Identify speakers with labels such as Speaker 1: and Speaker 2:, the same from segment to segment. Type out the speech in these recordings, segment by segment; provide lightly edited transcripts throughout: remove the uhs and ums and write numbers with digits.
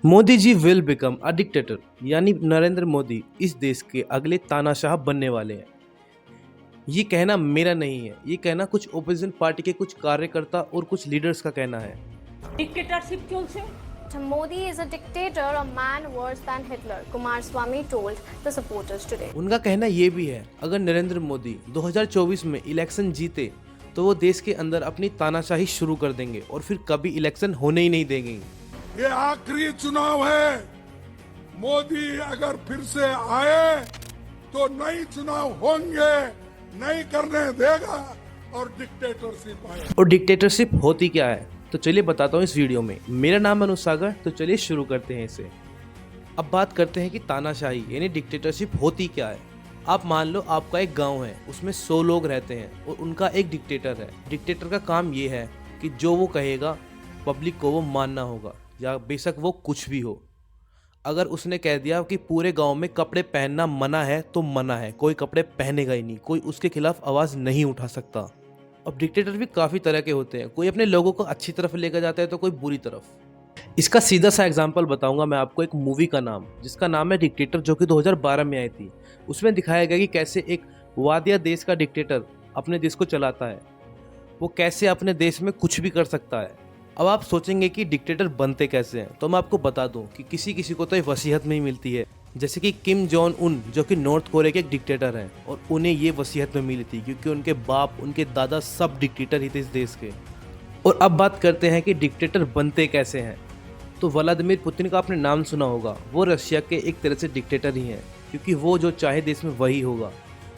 Speaker 1: Modi ji will become a dictator, यानी नरेंद्र मोदी इस देश के अगले तानाशाह बनने वाले हैं। ये कहना मेरा नहीं है, ये कहना कुछ ओपोजिशन पार्टी के कुछ कार्यकर्ता और कुछ लीडर्स का कहना है।
Speaker 2: ডিক্টেটরশিপ চলছে।
Speaker 3: Modi is a dictator, a man worse than Hitler, Kumaraswamy told the supporters today.
Speaker 1: उनका कहना ये भी है, अगर नरेंद्र मोदी 2024 में इलेक्शन जीते तो वो देश के अंदर अपनी तानाशाही शुरू कर देंगे और फिर कभी इलेक्शन होने ही नहीं देंगे।
Speaker 4: ये आखिरी चुनाव है। मोदी अगर फिर से आए तो नई चुनाव होंगे, नहीं करने देगा और डिक्टेटरशिप आए।
Speaker 1: और डिक्टेटरशिप होती क्या है तो चलिए बताता हूँ इस वीडियो में। मेरा नाम है अनुसागर, तो चलिए शुरू करते हैं इसे। अब बात करते हैं कि तानाशाही यानी डिक्टेटरशिप होती क्या है। आप मान लो आपका एक गांव है, उसमें 100 लोग रहते हैं और उनका एक डिक्टेटर है। डिक्टेटर का काम ये है कि जो वो कहेगा पब्लिक को वो मानना होगा, या बेशक वो कुछ भी हो। अगर उसने कह दिया कि पूरे गांव में कपड़े पहनना मना है तो मना है, कोई कपड़े पहनेगा ही नहीं, कोई उसके खिलाफ आवाज़ नहीं उठा सकता। अब डिक्टेटर भी काफ़ी तरह के होते हैं, कोई अपने लोगों को अच्छी तरफ लेकर जाता है तो कोई बुरी तरफ। इसका सीधा सा एग्जांपल बताऊंगा मैं आपको, एक मूवी का नाम जिसका नाम है डिक्टेटर, जो कि 2012 में आई थी। उसमें दिखाया गया कि कैसे एक वादिया देश का डिक्टेटर अपने देश को चलाता है, वो कैसे अपने देश में कुछ भी कर सकता है। अब आप सोचेंगे कि डिक्टेटर बनते कैसे हैं, तो मैं आपको बता दूं कि किसी किसी को तो ये वसीयत में ही मिलती है। जैसे कि किम जोंग उन, जो कि नॉर्थ कोरिया के एक डिक्टेटर हैं, और उन्हें ये वसीयत में मिली थी क्योंकि उनके बाप, उनके दादा सब डिक्टेटर ही थे इस देश के। और अब बात करते हैं कि डिक्टेटर बनते कैसे हैं। तो व्लादिमीर पुतिन का आपने नाम सुना होगा, वो रशिया के एक तरह से डिक्टेटर ही हैं, क्योंकि वो जो चाहे देश में वही होगा।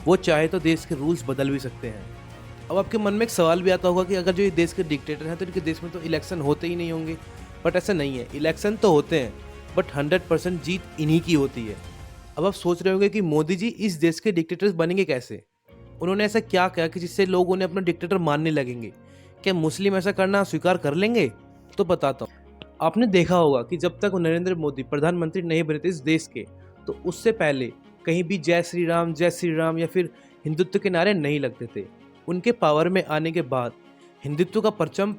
Speaker 1: वो चाहे तो देश के रूल्स बदल भी सकते हैं। अब आपके मन में एक सवाल भी आता होगा कि अगर जो ये देश के डिक्टेटर हैं तो इनके देश में तो इलेक्शन होते ही नहीं होंगे। बट ऐसा नहीं है, इलेक्शन तो होते हैं बट 100% जीत इन्हीं की होती है। अब आप सोच रहे होंगे कि मोदी जी इस देश के डिक्टेटर्स बनेंगे कैसे, उन्होंने ऐसा क्या किया कि जिससे लोग उन्हें अपना डिक्टेटर मानने लगेंगे। क्या मुस्लिम ऐसा करना स्वीकार कर लेंगे? तो बताता हूँ। आपने देखा होगा कि जब तक नरेंद्र मोदी प्रधानमंत्री नहीं बने थे इस देश के, तो उससे पहले कहीं भी जय श्री राम या फिर हिंदुत्व के नारे नहीं लगते थे। उनके पावर में आने के बाद हिंदुत्व का परचम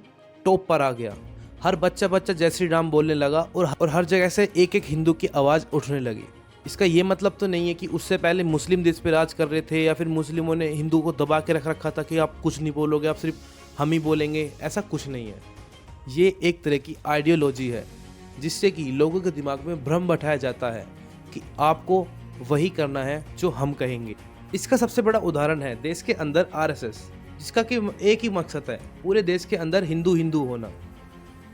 Speaker 1: टॉप पर आ गया। हर बच्चा जय श्री राम बोलने लगा और हर जगह से एक एक हिंदू की आवाज़ उठने लगी। इसका ये मतलब तो नहीं है कि उससे पहले मुस्लिम देश पे राज कर रहे थे या फिर मुस्लिमों ने हिंदू को दबा के रख रखा था कि आप कुछ नहीं बोलोगे, आप सिर्फ हम ही बोलेंगे। ऐसा कुछ नहीं है। ये एक तरह की आइडियोलॉजी है जिससे कि लोगों के दिमाग में भ्रम बैठाया जाता है कि आपको वही करना है जो हम कहेंगे। इसका सबसे बड़ा उदाहरण है देश के अंदर आरएसएस, जिसका कि एक ही मकसद है पूरे देश के अंदर हिंदू हिंदू होना।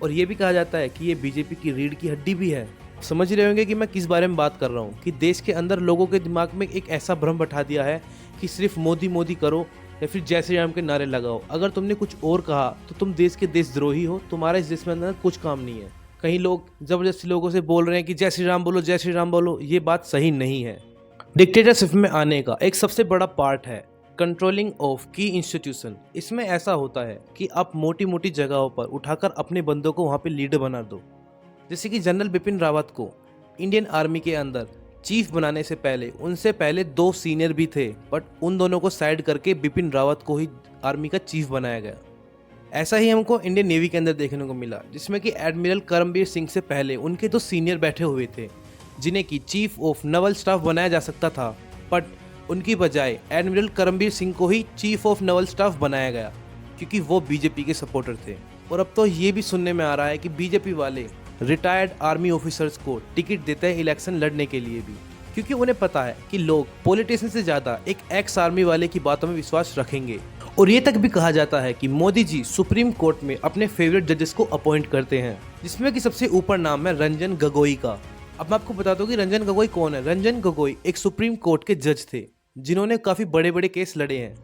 Speaker 1: और ये भी कहा जाता है कि ये बीजेपी की रीढ़ की हड्डी भी है। समझ रहे होंगे कि मैं किस बारे में बात कर रहा हूँ, कि देश के अंदर लोगों के दिमाग में एक ऐसा भ्रम बैठा दिया है कि सिर्फ मोदी मोदी करो या फिर जय श्री राम के नारे लगाओ। अगर तुमने कुछ और कहा तो तुम देश के देशद्रोही हो, तुम्हारा इस देश में अंदर कुछ काम नहीं है। कहीं लोग जबरदस्ती लोगों से बोल रहे हैं कि जय श्री राम बोलो, जय श्री राम बोलो। ये बात सही नहीं है। डिक्टेटरशिप में आने का एक सबसे बड़ा पार्ट है कंट्रोलिंग ऑफ की इंस्टीट्यूशन। इसमें ऐसा होता है कि आप मोटी मोटी जगहों पर उठाकर अपने बंदों को वहाँ पे लीडर बना दो। जैसे कि जनरल बिपिन रावत को इंडियन आर्मी के अंदर चीफ बनाने से पहले उनसे पहले 2 सीनियर भी थे, बट उन दोनों को साइड करके बिपिन रावत को ही आर्मी का चीफ बनाया गया। ऐसा ही हमको इंडियन नेवी के अंदर देखने को मिला, जिसमें कि एडमिरल करमबीर सिंह से पहले उनके 2 सीनियर बैठे हुए थे जिन्हें कि चीफ ऑफ नवल स्टाफ बनाया जा सकता था, बट उनकी बजाय एडमिरल करमबीर सिंह को ही चीफ ऑफ नवल स्टाफ बनाया गया क्योंकि वो बीजेपी के सपोर्टर थे। और अब तो ये भी सुनने में आ रहा है कि बीजेपी वाले रिटायर्ड आर्मी ऑफिसर्स को टिकट देते हैं इलेक्शन लड़ने के लिए भी, क्योंकि उन्हें पता है कि लोग पॉलिटिशियन से ज़्यादा एक एक्स आर्मी वाले की बातों में विश्वास रखेंगे। और ये तक भी कहा जाता है कि मोदी जी सुप्रीम कोर्ट में अपने फेवरेट जजेस को अपॉइंट करते हैं, जिसमें कि सबसे ऊपर नाम है रंजन गोगोई का। अब मैं आपको बता दूं कि रंजन गोगोई कौन है। रंजन गोगोई एक सुप्रीम कोर्ट के जज थे जिन्होंने काफ़ी बड़े बड़े केस लड़े हैं,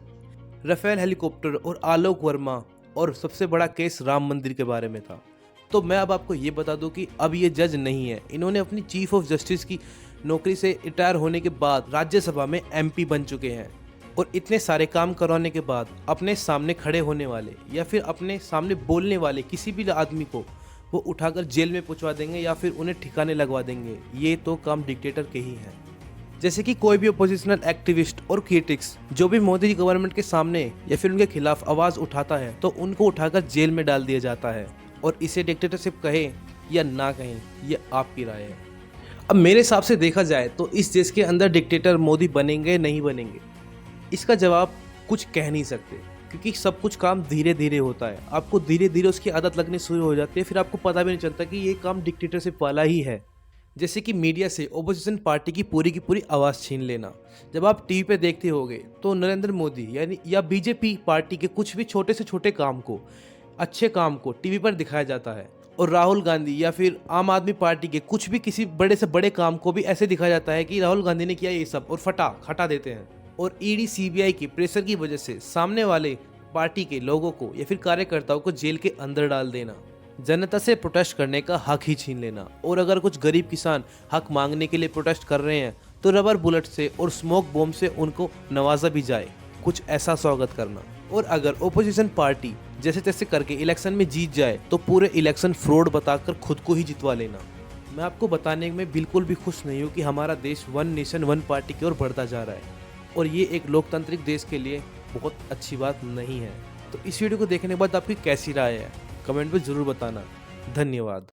Speaker 1: राफेल हेलीकॉप्टर और आलोक वर्मा, और सबसे बड़ा केस राम मंदिर के बारे में था। तो मैं अब आपको ये बता दूं कि अब ये जज नहीं है। इन्होंने अपनी चीफ ऑफ जस्टिस की नौकरी से रिटायर होने के बाद राज्यसभा में एमपी बन चुके हैं। और इतने सारे काम करवाने के बाद अपने सामने खड़े होने वाले या फिर अपने सामने बोलने वाले किसी भी आदमी को वो उठाकर जेल में पहुंचवा देंगे या फिर उन्हें ठिकाने लगवा देंगे। ये तो काम डिक्टेटर के ही है। जैसे कि कोई भी अपोजिशनल एक्टिविस्ट और क्रिटिक्स जो भी मोदी जी गवर्नमेंट के सामने या फिर उनके खिलाफ आवाज़ उठाता है तो उनको उठाकर जेल में डाल दिया जाता है। और इसे डिक्टेटरशिप कहे या ना कहें, ये आपकी राय है। अब मेरे हिसाब से देखा जाए तो इस देश के अंदर डिक्टेटर मोदी बनेंगे नहीं बनेंगे, इसका जवाब कुछ कह नहीं सकते, क्योंकि सब कुछ काम धीरे धीरे होता है। आपको धीरे धीरे उसकी आदत लगनी शुरू हो जाती है, फिर आपको पता भी नहीं चलता कि ये काम डिक्टेटरशिप वाला ही है। जैसे कि मीडिया से ओपोजिशन पार्टी की पूरी आवाज़ छीन लेना। जब आप टीवी पे देखते होगे तो नरेंद्र मोदी यानी या बीजेपी पार्टी के कुछ भी छोटे से छोटे काम को, अच्छे काम को टीवी पर दिखाया जाता है, और राहुल गांधी या फिर आम आदमी पार्टी के कुछ भी किसी बड़े से बड़े काम को भी ऐसे दिखाया जाता है कि राहुल गांधी ने किया ये सब, और हटा देते हैं। और ईडी सीबीआई की प्रेशर की वजह से सामने वाले पार्टी के लोगों को या फिर कार्यकर्ताओं को जेल के अंदर डाल देना, जनता से प्रोटेस्ट करने का हक ही छीन लेना। और अगर कुछ गरीब किसान हक मांगने के लिए प्रोटेस्ट कर रहे हैं तो रबर बुलेट से और स्मोक बॉम्ब से उनको नवाजा भी जाए, कुछ ऐसा स्वागत करना। और अगर ओपोजिशन पार्टी जैसे तैसे करके इलेक्शन में जीत जाए तो पूरे इलेक्शन फ्रॉड बताकर खुद को ही जितवा लेना। मैं आपको बताने में बिल्कुल भी खुश नहीं हूँ कि हमारा देश वन नेशन वन पार्टी की ओर बढ़ता जा रहा है, और ये एक लोकतांत्रिक देश के लिए बहुत अच्छी बात नहीं है। तो इस वीडियो को देखने के बाद आपकी कैसी राय है, कमेंट में ज़रूर बताना। धन्यवाद।